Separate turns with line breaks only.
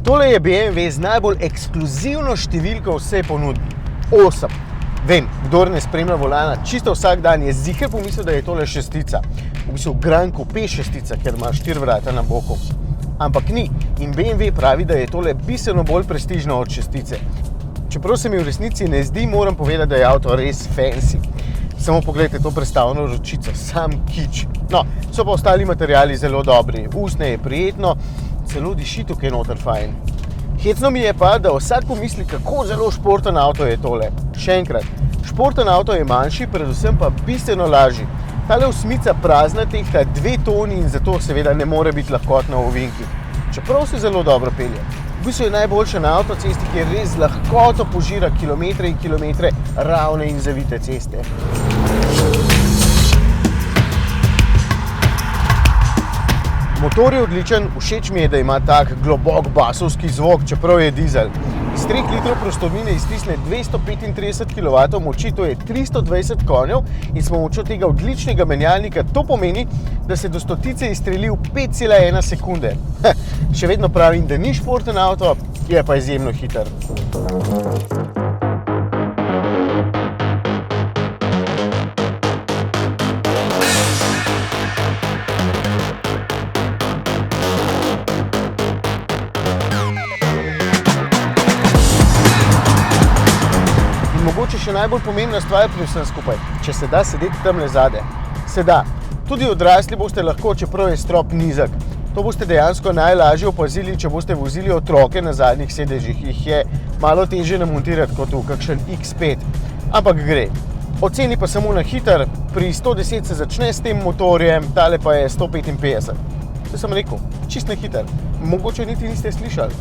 Tole je BMW z najbolj ekskluzivno številko vse ponudbi. 8. Vem, kdor ne spremlja volana čisto vsak dan, je ziher pomislil, da je tole šestica. V bistvu Grand Coupe šestica, ker ima 4 vrata na boku. Ampak ni. In BMW pravi, da je tole bistveno bolj prestižno od šestice. Čeprav se mi v resnici ne zdi, moram povedati, da je avto res fancy. Samo pogledajte to prestavno ročico, sam kič. No, so pa ostali materiali zelo dobri. Usnje je prijetno, celo diši tukaj noter fajn. Hecno mi je pa, da vsak pomisli, kako zelo športen avto je tole. Še enkrat, športen avto je manjši, predvsem pa bistveno lažji. Tale osmica prazna tehta 2 toni in zato seveda ne more biti lahkotna v ovinki. Čeprav se zelo dobro pelje. V bistvu je najboljša na avtocesti, kjer res lahkoto požira kilometre in kilometre ravne in zavite ceste. Motor je odličen, všeč mi je, da ima tak globok basovski zvok, čeprav je dizel. Iz 3 litrov prostornine iztisne 235 kW moči, to je 320 konjev in s pomočjo tega odličnega menjalnika to pomeni, da se do stotice izstreli v 5,1 sekunde. Še vedno pravim, da ni športen avto, je pa izjemno hiter. Mogoče še najbolj pomembna stvar pri vsem skupaj, če se da sedeti tamle zade. Se da. Tudi odrasli boste lahko, čeprav je strop nizek. To boste dejansko najlažje opazili, če boste vozili otroke na zadnjih sedežih. Jih je malo težje namontirati kot v kakšen X5. Ampak gre. Oceni pa samo na hiter, pri 110 se začne s tem motorjem, tale pa je 155. To sem rekel, čist na hiter. Mogoče niti niste slišali.